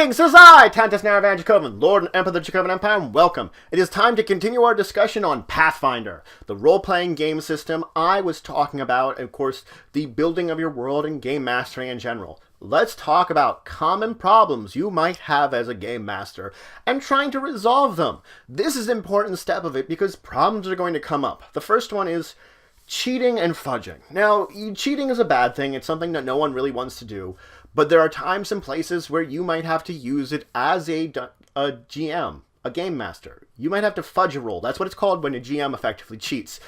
Roleplaying, says I, Tantus Naravan Dracovin, Lord and Emperor of the Dracovin Empire, and welcome. It is time to continue our discussion on Pathfinder, the role-playing game system I was talking about, and of course, the building of your world and game mastering in general. Let's talk about common problems you might have as a game master, and trying to resolve them. This is an important step of it because problems are going to come up. The first one is cheating and fudging. Now, cheating is a bad thing. It's something that no one really wants to do. But there are times and places where you might have to use it as a GM, a game master. You might have to fudge a roll. That's what it's called when a GM effectively cheats.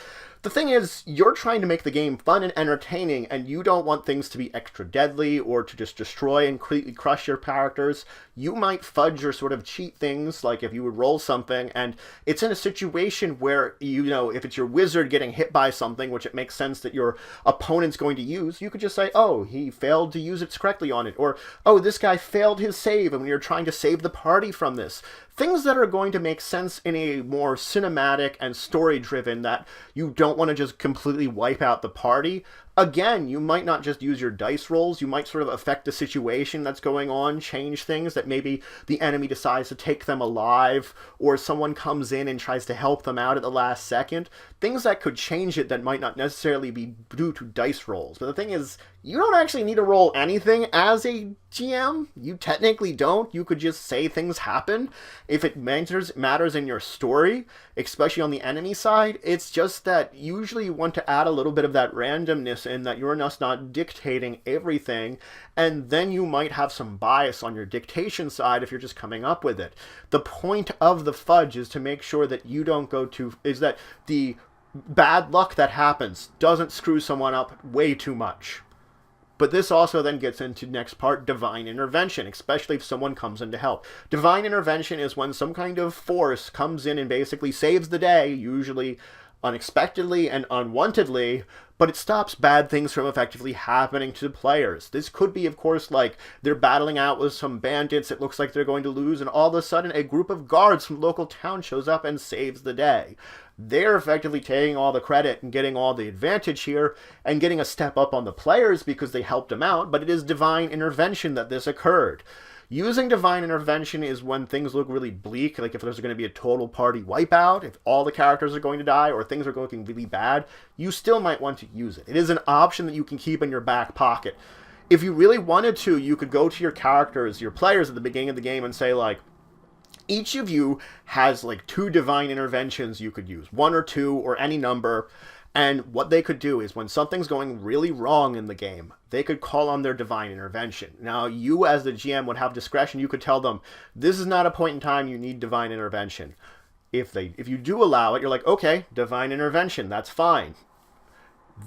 The thing is, you're trying to make the game fun and entertaining, and you don't want things to be extra deadly or to just destroy and crush your characters. You might fudge or sort of cheat things, like if you would roll something, and it's in a situation where, if it's your wizard getting hit by something, which it makes sense that your opponent's going to use, you could just say, oh, he failed to use it correctly on it, or, oh, this guy failed his save, and we are trying to save the party from this. Things that are going to make sense in a more cinematic and story-driven, that you don't want to just completely wipe out the party. Again, you might not just use your dice rolls, you might sort of affect the situation that's going on, change things, that maybe the enemy decides to take them alive, or someone comes in and tries to help them out at the last second. Things that could change it that might not necessarily be due to dice rolls. But the thing is, you don't actually need to roll anything as a GM. You technically don't. You could just say things happen. If it matters in your story, especially on the enemy side, it's just that usually you want to add a little bit of that randomness in, that you're just not dictating everything, and then you might have some bias on your dictation side if you're just coming up with it. The point of the fudge is to make sure that you don't that the bad luck that happens doesn't screw someone up way too much. But this also then gets into the next part, divine intervention, especially if someone comes in to help. Divine intervention is when some kind of force comes in and basically saves the day, usually unexpectedly and unwantedly, but it stops bad things from effectively happening to the players. This could be, of course, like they're battling out with some bandits, it looks like they're going to lose, and all of a sudden a group of guards from the local town shows up and saves the day. They're effectively taking all the credit and getting all the advantage here and getting a step up on the players because they helped them out, but it is divine intervention that this occurred. Using divine intervention is when things look really bleak, like if there's going to be a total party wipeout, if all the characters are going to die, or things are looking really bad, you still might want to use it. It is an option that you can keep in your back pocket. If you really wanted to, you could go to your characters, your players at the beginning of the game and say, like, each of you has like 2 divine interventions you could use, 1 or 2 or any number. And what they could do is when something's going really wrong in the game, they could call on their divine intervention. Now, you as the GM would have discretion. You could tell them, this is not a point in time you need divine intervention. If you do allow it, you're like, okay, divine intervention, that's fine.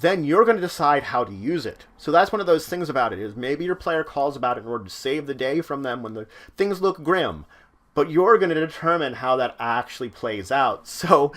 Then you're going to decide how to use it. So that's one of those things about it, is maybe your player calls about it in order to save the day from them when things look grim. But you're going to determine how that actually plays out. So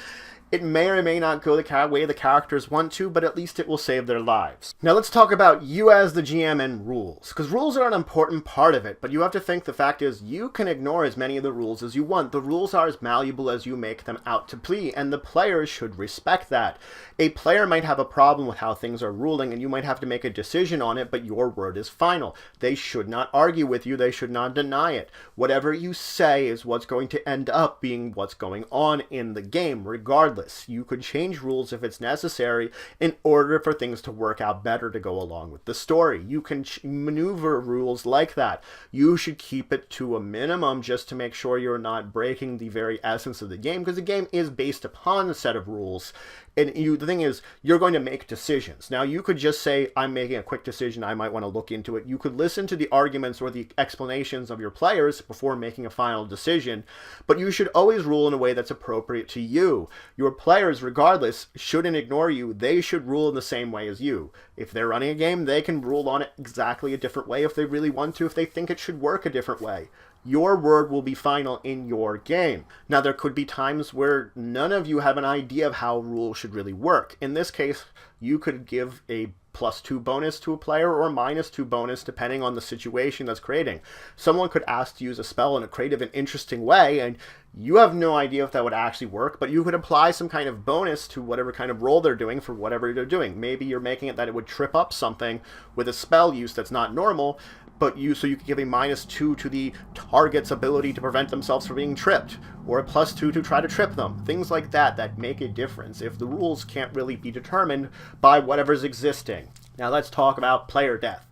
it may or may not go the way the characters want to, but at least it will save their lives. Now let's talk about you as the GM and rules, because rules are an important part of it, but you have to think the fact is you can ignore as many of the rules as you want. The rules are as malleable as you make them out to be, and the players should respect that. A player might have a problem with how things are ruling, and you might have to make a decision on it, but your word is final. They should not argue with you. They should not deny it. Whatever you say is what's going to end up being what's going on in the game, regardless. You could change rules if it's necessary in order for things to work out better to go along with the story. You can maneuver rules like that. You should keep it to a minimum just to make sure you're not breaking the very essence of the game, because the game is based upon a set of rules. And the thing is, you're going to make decisions. Now, you could just say, I'm making a quick decision, I might want to look into it. You could listen to the arguments or the explanations of your players before making a final decision, but you should always rule in a way that's appropriate to you. Your players, regardless, shouldn't ignore you. They should rule in the same way as you. If they're running a game, they can rule on it exactly a different way if they really want to, if they think it should work a different way. Your word will be final in your game. Now, there could be times where none of you have an idea of how rules should really work. In this case, you could give a +2 bonus to a player or -2 bonus depending on the situation that's creating. Someone could ask to use a spell in a creative and interesting way, and You have no idea if that would actually work, but you could apply some kind of bonus to whatever kind of roll they're doing for whatever they're doing. Maybe you're making it that it would trip up something with a spell use that's not normal, so you could give a -2 to the target's ability to prevent themselves from being tripped, or a +2 to try to trip them. Things like that make a difference if the rules can't really be determined by whatever's existing. Now let's talk about player death.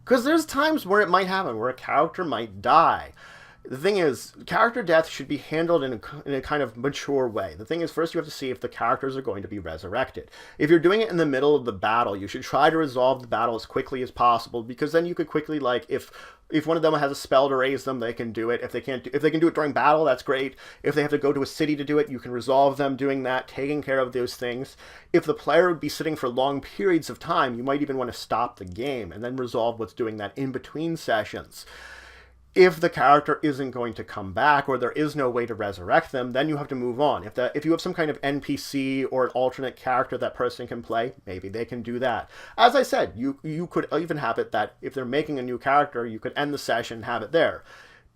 Because there's times where it might happen, where a character might die. The thing is, character death should be handled in a kind of mature way. The thing is, first you have to see if the characters are going to be resurrected. If you're doing it in the middle of the battle, you should try to resolve the battle as quickly as possible, because then you could quickly, like, if one of them has a spell to raise them, they can do it. If they can do it during battle, that's great. If they have to go to a city to do it, you can resolve them doing that, taking care of those things. If the player would be sitting for long periods of time, you might even want to stop the game and then resolve what's doing that in between sessions. If the character isn't going to come back, or there is no way to resurrect them, then you have to move on. If you have some kind of NPC or an alternate character that person can play, maybe they can do that. As I said, you could even have it that if they're making a new character, you could end the session and have it there.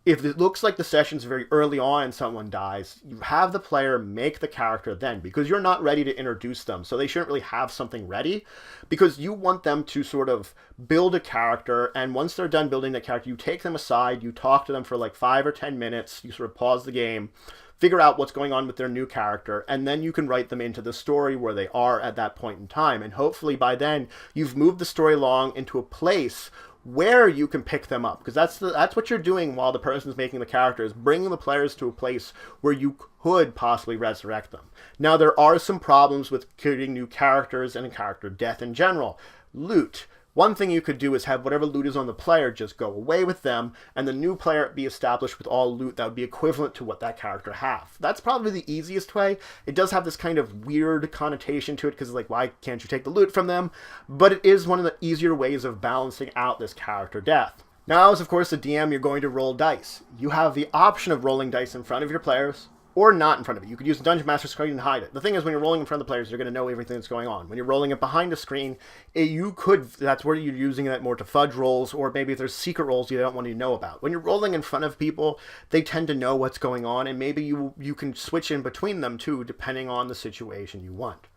If it looks like the session's very early on and someone dies, you have the player make the character then, because you're not ready to introduce them, so they shouldn't really have something ready, because you want them to sort of build a character, and once they're done building that character, you take them aside, you talk to them for like 5 or 10 minutes, you sort of pause the game, figure out what's going on with their new character, and then you can write them into the story where they are at that point in time, and hopefully by then you've moved the story along into a place where you can pick them up, because that's what you're doing while the person's making the characters, bringing the players to a place where you could possibly resurrect them. Now, there are some problems with creating new characters and character death in general. Loot. One thing you could do is have whatever loot is on the player just go away with them, and the new player be established with all loot that would be equivalent to what that character have. That's probably the easiest way. It does have this kind of weird connotation to it, because like, why can't you take the loot from them? But it is one of the easier ways of balancing out this character death. Now, as of course the DM, you're going to roll dice. You have the option of rolling dice in front of your players, or not in front of it. You could use the Dungeon Master screen and hide it. The thing is, when you're rolling in front of the players, you're going to know everything that's going on. When you're rolling it behind a screen, that's where you're using that more to fudge rolls, or maybe if there's secret rolls you don't want to know about. When you're rolling in front of people, they tend to know what's going on, and maybe you can switch in between them too, depending on the situation you want.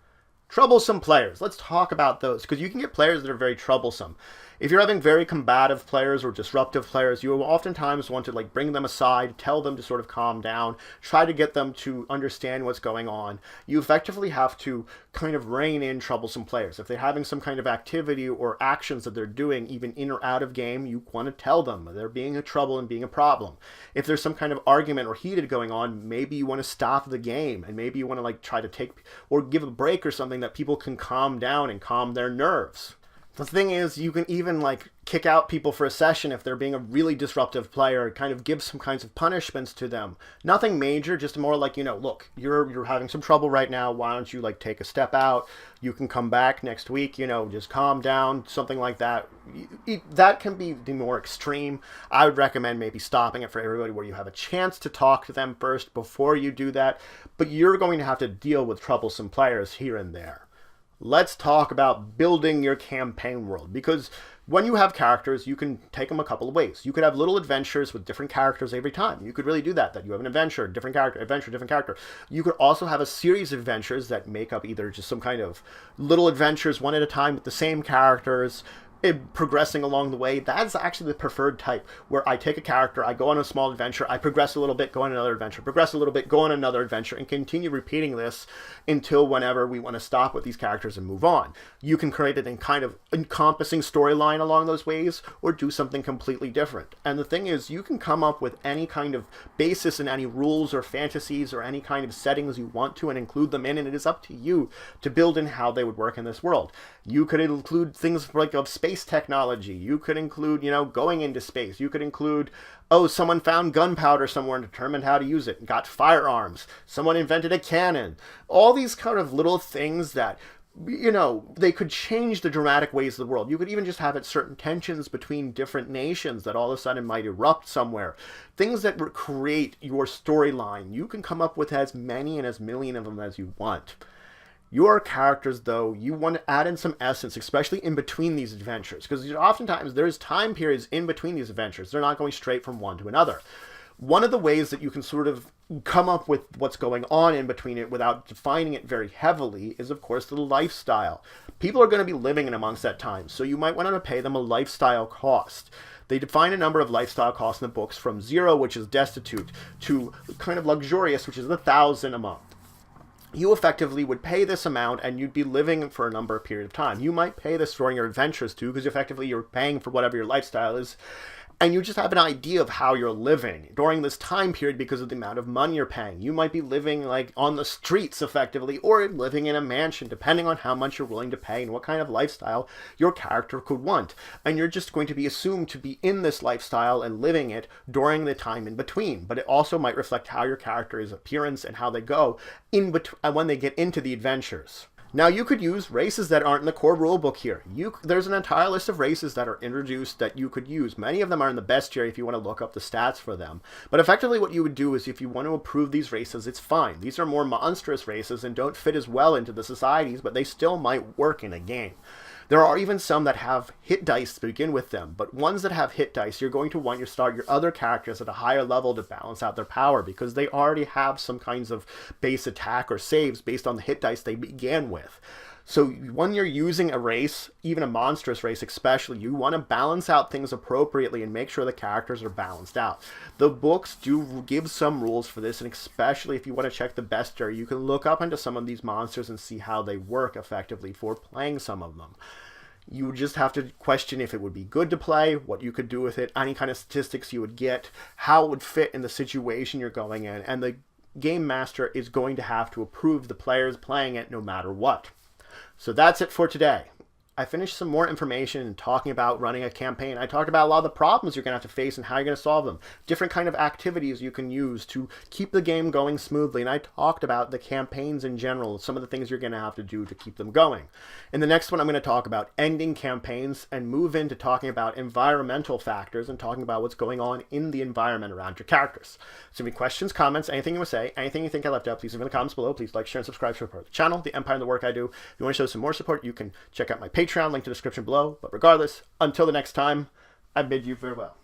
Troublesome players. Let's talk about those, because you can get players that are very troublesome. If you're having very combative players or disruptive players, you will oftentimes want to like bring them aside, tell them to sort of calm down, try to get them to understand what's going on. You effectively have to kind of rein in troublesome players. If they're having some kind of activity or actions that they're doing, even in or out of game, you want to tell them they're being a trouble and being a problem. If there's some kind of argument or heated going on, maybe you want to stop the game, and maybe you want to like try to take or give a break or something that people can calm down and calm their nerves. The thing is, you can even like kick out people for a session if they're being a really disruptive player, kind of give some kinds of punishments to them. Nothing major, just more like, look, you're having some trouble right now, why don't you like take a step out, you can come back next week, just calm down, something like that. That can be the more extreme. I would recommend maybe stopping it for everybody where you have a chance to talk to them first before you do that, but you're going to have to deal with troublesome players here and there. Let's talk about building your campaign world, because when you have characters, you can take them a couple of ways. You could have little adventures with different characters every time. You could really do that you have an adventure, different character, adventure, different character. You could also have a series of adventures that make up either just some kind of little adventures one at a time with the same characters, progressing along the way. That's actually the preferred type, where I take a character, I go on a small adventure, I progress a little bit, go on another adventure, progress a little bit, go on another adventure, and continue repeating this until whenever we want to stop with these characters and move on. You can create an kind of encompassing storyline along those ways, or do something completely different. And the thing is, you can come up with any kind of basis in any rules or fantasies or any kind of settings you want to and include them in, and it is up to you to build in how they would work in this world. You could include things like of space technology. You could include, going into space. You could include, someone found gunpowder somewhere and determined how to use it and got firearms. Someone invented a cannon. All these kind of little things that, they could change the dramatic ways of the world. You could even just have certain tensions between different nations that all of a sudden might erupt somewhere. Things that create your storyline. You can come up with as many and as million of them as you want. Your characters, though, you want to add in some essence, especially in between these adventures, because oftentimes there's time periods in between these adventures. They're not going straight from one to another. One of the ways that you can sort of come up with what's going on in between it without defining it very heavily is, of course, the lifestyle. People are going to be living in amongst that time, so you might want to pay them a lifestyle cost. They define a number of lifestyle costs in the books from 0, which is destitute, to kind of luxurious, which is 1,000 a month. You effectively would pay this amount and you'd be living for a number of period of time. You might pay this during your adventures too, because effectively you're paying for whatever your lifestyle is. And you just have an idea of how you're living during this time period because of the amount of money you're paying. You might be living like on the streets effectively, or living in a mansion, depending on how much you're willing to pay and what kind of lifestyle your character could want. And you're just going to be assumed to be in this lifestyle and living it during the time in between. But it also might reflect how your character's appearance and how they go in between when they get into the adventures. Now, you could use races that aren't in the core rulebook here. There's an entire list of races that are introduced that you could use. Many of them are in the bestiary if you want to look up the stats for them. But effectively what you would do is if you want to approve these races, it's fine. These are more monstrous races and don't fit as well into the societies, but they still might work in a game. There are even some that have hit dice to begin with them, but ones that have hit dice, you're going to want to start your other characters at a higher level to balance out their power because they already have some kinds of base attack or saves based on the hit dice they began with. So when you're using a race, even a monstrous race especially, you want to balance out things appropriately and make sure the characters are balanced out. The books do give some rules for this, and especially if you want to check the bestiary, you can look up into some of these monsters and see how they work effectively for playing some of them. You just have to question if it would be good to play, what you could do with it, any kind of statistics you would get, how it would fit in the situation you're going in, and the game master is going to have to approve the players playing it no matter what. So that's it for today. I finished some more information and talking about running a campaign. I talked about a lot of the problems you're going to have to face and how you're going to solve them. Different kind of activities you can use to keep the game going smoothly. And I talked about the campaigns in general, some of the things you're going to have to do to keep them going. In the next one, I'm going to talk about ending campaigns and move into talking about environmental factors and talking about what's going on in the environment around your characters. So any questions, comments, anything you want to say, anything you think I left out, please leave in the comments below. Please like, share, and subscribe to support the channel, the Empire, and the work I do. If you want to show some more support, you can check out my Patreon, link to the description below. But regardless, until the next time, I bid you farewell.